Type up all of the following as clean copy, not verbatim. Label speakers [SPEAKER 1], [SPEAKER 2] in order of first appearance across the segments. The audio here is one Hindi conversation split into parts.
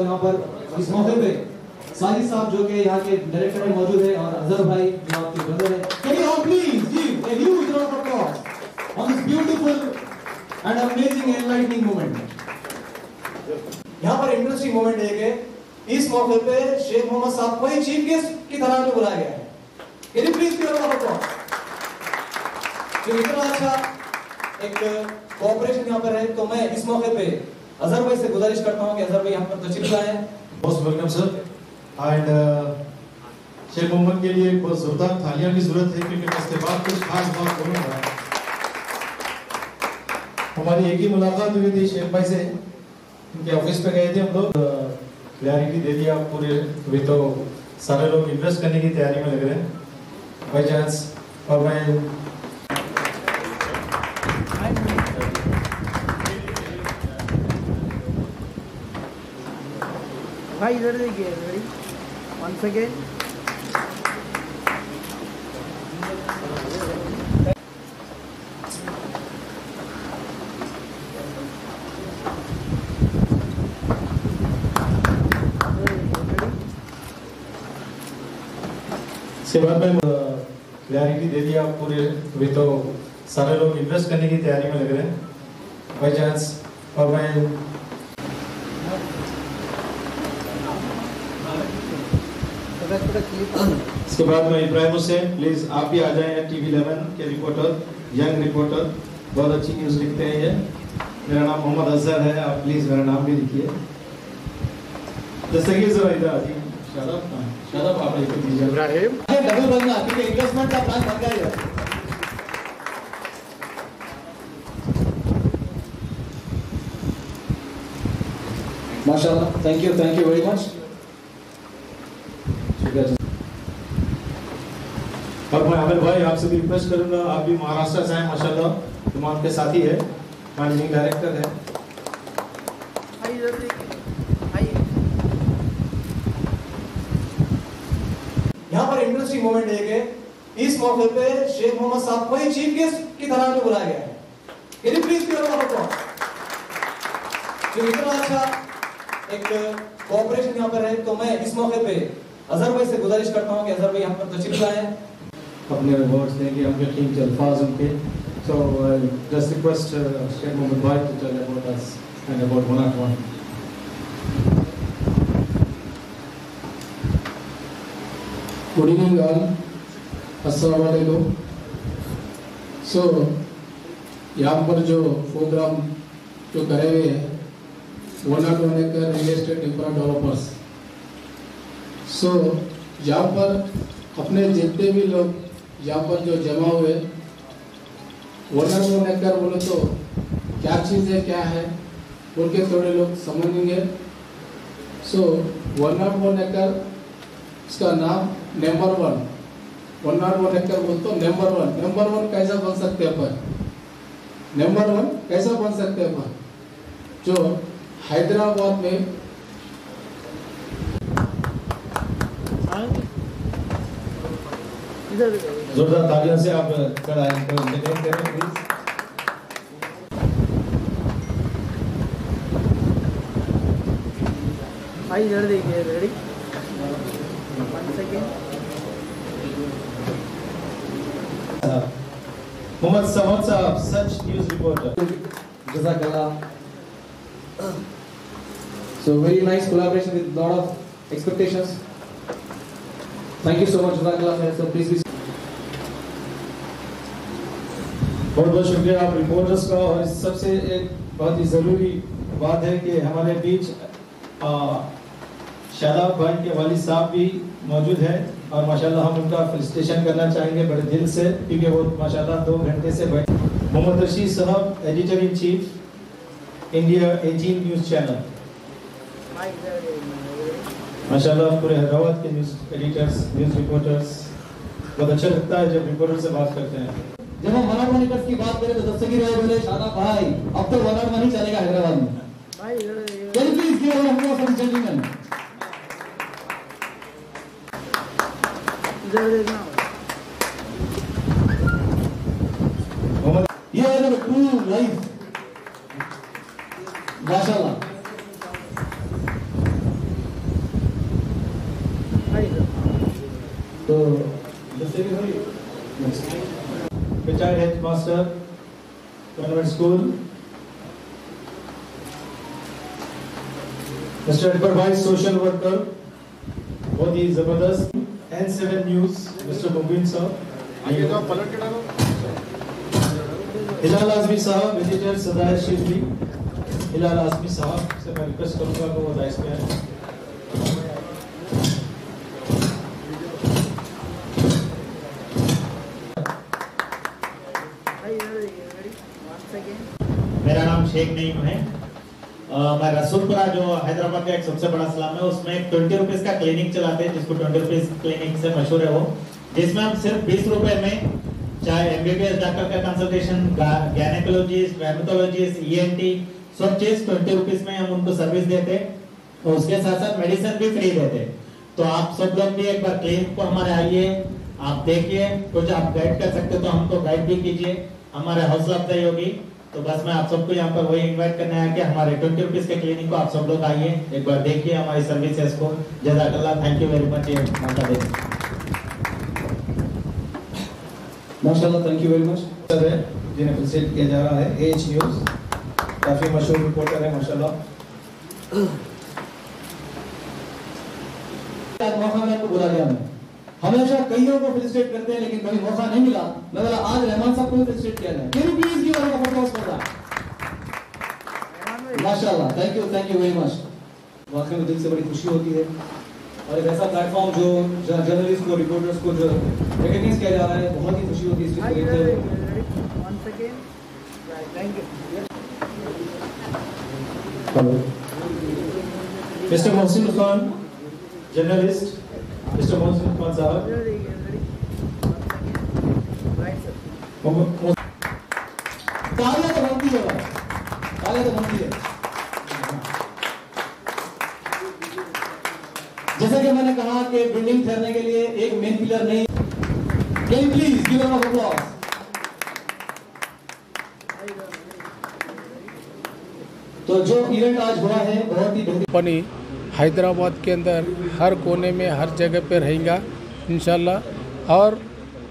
[SPEAKER 1] तो यहाँ पर इस मौके पे साजिद साहब जो कि यहाँ के डायरेक्टर में मौजूद है और अजहर भाई जो आपके ब्रदर है, can you all please give a huge round of applause on this beautiful and amazing enlightening moment. यहाँ पर इंटरेस्टिंग मोमेंट है कि इस मौके पे शेख मोहम्मद साहब को ही चीफ गेस्ट की तरह में बुलाया गया है. Can you please give a round of applause? तो इतना अच्छा एक कोऑपरेशन यहाँ पर है, तो मैं इस मौके पे अजहर भाई से गुजारिश करता हूँ कि अजहर भाई यहाँ पर तशरीफ लाएं.
[SPEAKER 2] Most welcome sir. And Sheikh Mohammad के लिए बहुत जोरदार थालियां की जरूरत है क्योंकि इसके बाद कुछ खास बात बोलूंगा. हमारी एक ही मुलाकात हुई थी शेख भाई से, उनके ऑफिस पे गए थे हम लोग. क्लैरिटी दे दिया पूरे. अभी तो सारे लोग इन्वेस्ट करने की तैयारी में लग रहे हैं बाई चांस. और मैं
[SPEAKER 3] भाई इधर देखिए, रेडी वन सेकेंड.
[SPEAKER 2] इसके बाद में क्लैरिटी दे दिया पूरे. अभी तो सारे लोग इन्वेस्ट करने की तैयारी में लग रहे हैं बाई चांस. और मैं इसके बाद में इब्राहिम हुसैन, प्लीज आप भी आ जाएं. टीवी 11 के रिपोर्टर, यंग रिपोर्टर, बहुत अच्छी न्यूज़ लिखते हैं ये. मेरा नाम मोहम्मद अजहर है, आप प्लीज मेरा नाम भी लिखिए. जैसे कि जरा इधर आती शादाब आप लिख दीजिए.
[SPEAKER 3] इब्राहिम
[SPEAKER 1] डबल बनना क्योंकि इन्वेस्टमेंट का प्लान बन गया है. माशाल्लाह, थैंक यू वेरी मच.
[SPEAKER 2] और मैं आमिर भाई आपसे भी रिक्वेस्ट करूंगा, आप भी महाराष्ट्र से आए माशाल्लाह. तुम आपके साथी है, मैनेजिंग डायरेक्टर है.
[SPEAKER 3] भाई इधर देखिए, भाई
[SPEAKER 1] यहाँ पर इंटरेस्टिंग मोमेंट है कि इस मौके पे शेख मोहम्मद साहब को ही चीफ गेस्ट की तरह में बुलाया गया है. Can you please give a round of applause? तो इतना अच्छा एक कोऑपरेशन यहाँ पर है, तो मैं इस मौके पे अजहर भाई से गुजारिश करता हूँ कि अजहर भाई यहाँ पर तशरीफ लाएं.
[SPEAKER 2] अपने वर्ड्स देंगे, हमके कीमती अल्फाज उनके. So just request Sheikh Mohammad भाई to tell about us and about Monaco.
[SPEAKER 4] Good evening all, अस्सलाम वालेकुम. सो यहाँ पर जो प्रोग्राम जो करे हुए हैं वन नॉट वन एकड़ रियल एस्टेट इंफ्रा डेवलपर्स. सो यहाँ पर अपने जितने भी लोग यहाँ पर जो जमा हुए, वन नॉट वन एकड़ बोले तो क्या चीज़ है, क्या है बोल के थोड़े लोग समझेंगे. सो वन नॉट वन एकड़ इसका नाम number one. One not one एकड़ बोल तो नंबर वन कैसा बन सकते हैं अपन? नंबर वन कैसा बन सकते हैं अपन? जो हैदराबाद में
[SPEAKER 2] जोरदार तालियों से आप खड़ा करें प्लीज.
[SPEAKER 3] भाई इधर देखिए, ready one second.
[SPEAKER 2] Mohammad Samad साहब, Sach news reporter.
[SPEAKER 1] Jazakallah. So very nice collaboration with lot of expectations. Thank you so much, Jazakallah. So please be.
[SPEAKER 2] बहुत बहुत शुक्रिया आप रिपोर्टर्स का. और इस सबसे एक बहुत ही ज़रूरी बात है कि हमारे बीच शादाब भाई के वालिद साहब भी मौजूद हैं और माशाल्लाह हम उनका फेलिसिटेशन करना चाहेंगे बड़े दिल से क्योंकि वो माशाल्लाह 2 घंटे से बैठे. मोहम्मद रशीद साहब, editor in chief, India 18 news channel. माशाल्लाह पूरे हैदराबाद के न्यूज़ एडिटर्स, न्यूज़ रिपोर्टर्स, बहुत अच्छा लगता है जब रिपोर्टर से बात करते हैं.
[SPEAKER 1] जब हम वन ऑन वन की बात करें तो दस्तगीर भाई बोले शादाब भाई अब तो वन ऑन वन ही चलेगा हैदराबाद में.
[SPEAKER 3] भाई इधर देखिए,
[SPEAKER 1] Can you please give a round of applause for this gentleman?
[SPEAKER 3] इधर देखना.
[SPEAKER 1] ये है ना ट्रू लाइफ. माशाल्लाह.
[SPEAKER 2] Retired headmaster, Convent School. Mr. Edward Vice, social worker, बहुत ही जबरदस्त. N7 News, Mr. Mubin साहब. हिलाल आजमी साहब, एडिटर सदाए शिवली. हिलाल आजमी साहब से मैं रिक्वेस्ट करूंगा कि वो दाइस पे आए.
[SPEAKER 5] मेरा नाम शेख नईम है. मैं रसूलपुरा जो हैदराबाद का एक सबसे बड़ा स्लम है उसमें 20 रुपीज का क्लिनिक चलाते हैं जिसको 20 रुपीज क्लिनिक से मशहूर है वो, जिसमें हम सिर्फ 20 रुपए में चाहे एमबीबीएस डॉक्टर का कंसल्टेशन, गायनेकोलॉजिस्ट, रेमेटोलॉजिस्ट, ईएनटी सब चीज 20 रुपीज में हम उनको सर्विस देते और उसके साथ साथ मेडिसिन भी फ्री देते. तो आप सब लोग भी एक बार क्लिनिक को हमारे आइए, आप देखिए, कुछ आप गाइड कर सकते तो हमको गाइड भी कीजिए, हमारे हौसला अफजाई होगी. तो बस मैं आप सबको यहाँ पर वही इनवाइट करने आया कि हमारे 20 रुपीज के क्लिनिक को आप सब लोग आइए, एक बार देखिए हमारी सर्विसेज को. जज़ाकल्लाह, थैंक यू वेरी मच ये मौका देने.
[SPEAKER 1] माशाल्लाह, thank you very much.
[SPEAKER 2] Sir है जिन्हें प्रेजेंट किया जा रहा है एच न्यूज, काफी मशहूर रिपोर्टर है माशाल्लाह.
[SPEAKER 1] मौका मैंने बोला गया, मैं हमेशा कईयों को फेलिसिटेट करते हैं लेकिन कभी मौका नहीं मिला. मैं बोला आज रहमान साहब को फेलिसिटेट किया जाए. Can you please give a round of applause for that. माशाल्लाह, थैंक यू वेरी मच. वाकई में दिल से बड़ी खुशी होती है और एक ऐसा प्लेटफॉर्म जो जर्नलिस्ट को, रिपोर्टर्स को जो रिकॉग्नाइज किया जा रहा है, बहुत ही खुशी होती है इस चीज को देखते हुए.
[SPEAKER 2] Mister Mohsin Khan, journalist. Mister Mohsin Khan साहब.
[SPEAKER 1] तालियां तो बनती है, तालियां तो बनती है. जैसे कि मैंने कहा कि बिल्डिंग ठहरने के लिए एक मेन पिलर नहीं. Can you please give a round of applause. तो जो इवेंट आज हुआ है बहुत ही बेहतरीन.
[SPEAKER 4] कंपनी हैदराबाद के अंदर हर कोने में हर जगह पे रहेगा इंशाल्लाह. और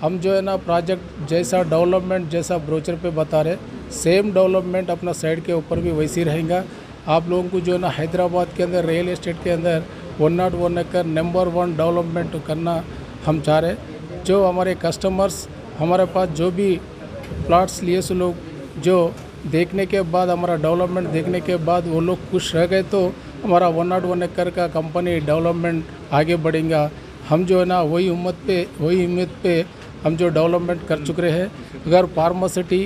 [SPEAKER 4] हम जो है ना प्रोजेक्ट जैसा डेवलपमेंट जैसा ब्रोचर पे बता रहे, सेम डेवलपमेंट अपना साइड के ऊपर भी वैसी रहेगा. आप लोगों को जो है ना हैदराबाद के अंदर रियल एस्टेट के अंदर 101 एकड़ नंबर 1 डेवलपमेंट करना हम चाह रहे. जो हमारे कस्टमर्स हमारे पास जो भी प्लाट्स लिए से लोग जो देखने के बाद, हमारा डेवलपमेंट देखने के बाद वो लोग खुश रह गए तो हमारा 101 एकड़ का कंपनी डेवलपमेंट आगे बढ़ेगा. हम जो है ना वही उम्मीद पे हम जो डेवलपमेंट कर चुके हैं. अगर फार्मासिटी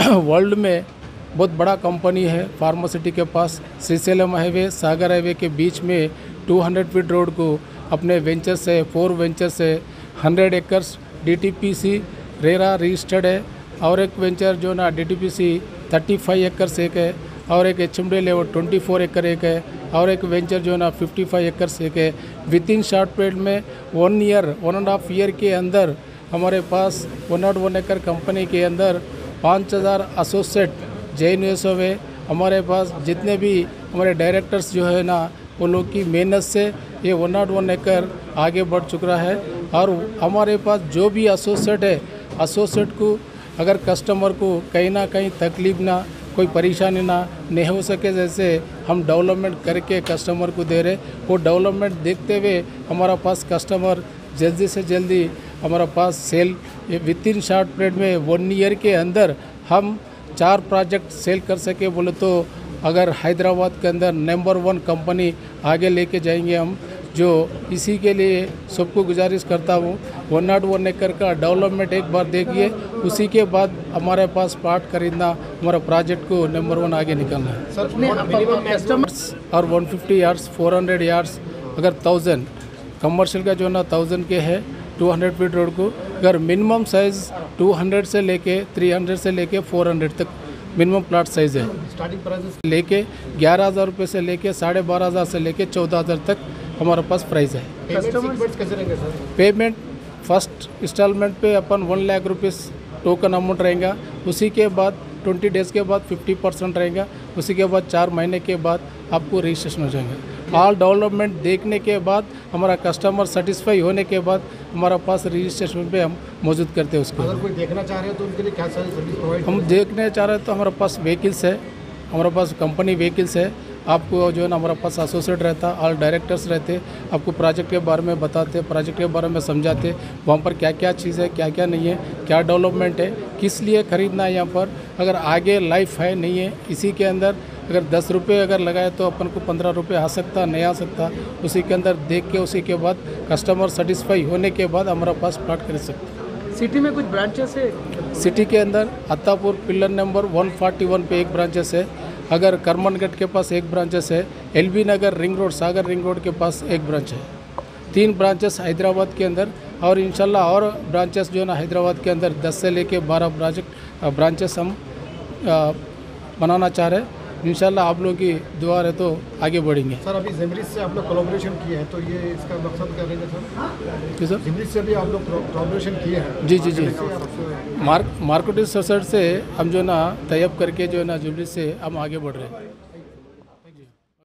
[SPEAKER 4] वर्ल्ड में बहुत बड़ा कंपनी है, फार्मासिटी के पास श्रीशैलम हाईवे, सागर हाईवे के बीच में 200 फीट रोड को अपने वेंचर से 4 वेंचर से 100 एकर्स DTPC रेरा रजिस्टर्ड है. और एक वेंचर जो ना DTPC 35 एकर्स एक है और एक HMD लेवल 24 एकड़ एक है और एक वेंचर जो ना 55 एकर्स एक है. विद इन शॉर्ट पीरियड में 1.5 ईयर के अंदर हमारे पास 101 एकड़ कंपनी के अंदर 5000 एसोसिएट JNUSO है. हमारे पास जितने भी हमारे डायरेक्टर्स जो है ना वो लोग की मेहनत से ये 101 एकड़ आगे बढ़ चुका है. और हमारे पास जो भी एसोसिएट है, एसोसिएट को अगर कस्टमर को कहीं ना कहीं तकलीफ ना, कोई परेशानी ना नहीं हो सके, जैसे हम डेवलपमेंट करके कस्टमर को दे रहे, वो डेवलपमेंट देखते हुए हमारा पास कस्टमर जल्दी से जल्दी हमारा पास सेल विद इन शॉर्ट पीरियड में 1 ईयर के अंदर हम 4 प्रोजेक्ट सेल कर सके बोले तो अगर हैदराबाद के अंदर नंबर 1 कंपनी आगे लेके जाएंगे हम. जो इसी के लिए सबको गुजारिश करता हूँ 101 एकड़ का डेवलपमेंट एक बार देखिए, उसी के बाद हमारे पास प्लाट खरीदना, हमारा प्रोजेक्ट को नंबर 1 आगे निकलना है. कस्टमर्स और 150 यार्ड्स 400 यार्ड्स अगर 1000 कमर्शियल का जो ना 1000 के है 200 फीट रोड को. अगर मिनिमम साइज़ 200 से लेके 300 से लेके 400 तक मिनिमम प्लाट साइज़ है. स्टार्टिंग प्राइस लेके 11,000 रुपये से लेके 12,500 से लेके 14,000 तक हमारे पास प्राइस है. पेमेंट फर्स्ट इंस्टॉलमेंट पे अपन 1 लाख रुपीस टोकन अमाउंट रहेगा. उसी के बाद 20 डेज़ के बाद 50% रहेगा. उसी के बाद 4 महीने के बाद आपको रजिस्ट्रेशन हो जाएगा. ऑल डेवलपमेंट देखने के बाद, हमारा कस्टमर सेटिस्फाई होने के बाद हमारा पास रजिस्ट्रेशन पे हम मौजूद करते हैं उसको।
[SPEAKER 6] अगर कोई देखना चाह रहे हैं तो उनके लिए क्या सारी सर्विस प्रोवाइड
[SPEAKER 4] हम देखने चाह रहे हैं तो हमारे पास व्हीकल्स है, हमारे पास कंपनी व्हीकल्स है। आपको जो है ना हमारे पास एसोसिएट रहता, ऑल डायरेक्टर्स रहते, आपको प्रोजेक्ट के बारे में बताते, प्रोजेक्ट के बारे में समझाते, वहाँ पर क्या क्या चीज़ है, क्या क्या नहीं है, क्या डेवलपमेंट है, किस लिए ख़रीदना है यहाँ पर, अगर आगे लाइफ है नहीं है, इसी के अंदर अगर 10 रुपये अगर लगाए तो अपन को 15 रुपये आ सकता नहीं आ सकता, उसी के अंदर देख के उसी के बाद कस्टमर सेटिस्फाई होने के बाद हमारे पास प्लॉट खरीद सकते।
[SPEAKER 3] सिटी में कुछ ब्रांचेस है?
[SPEAKER 4] सिटी के अंदर अत्तापुर पिलर नंबर 141 पे एक ब्रांचेस है, अगर करमनगढ़ के पास एक ब्रांचेस है, एलबी नगर रिंग रोड सागर रिंग रोड के पास एक ब्रांच है, 3 ब्रांचेस हैदराबाद के अंदर, और इंशाल्लाह और ब्रांचेस जो है ना हैदराबाद के अंदर 10 से लेके 12 ब्रांचेस हम बनाना चाह रहे हैं। इंशाल्लाह आप लोगों की दुआ है तो आगे बढ़ेंगे।
[SPEAKER 6] सर अभी जिमरिस से आप लोग कोलैबोरेशन किए हैं, तो ये इसका मकसद क्या रहेगा सर?
[SPEAKER 4] जी सर,
[SPEAKER 6] जिमरिस से भी आप लोग कोलैबोरेशन किए हैं?
[SPEAKER 4] जी जी जी, मार्केटिंग सोसाइटी से हम जो है ना टाई अप करके जो है ना जुबली से हम आगे बढ़ रहे हैं।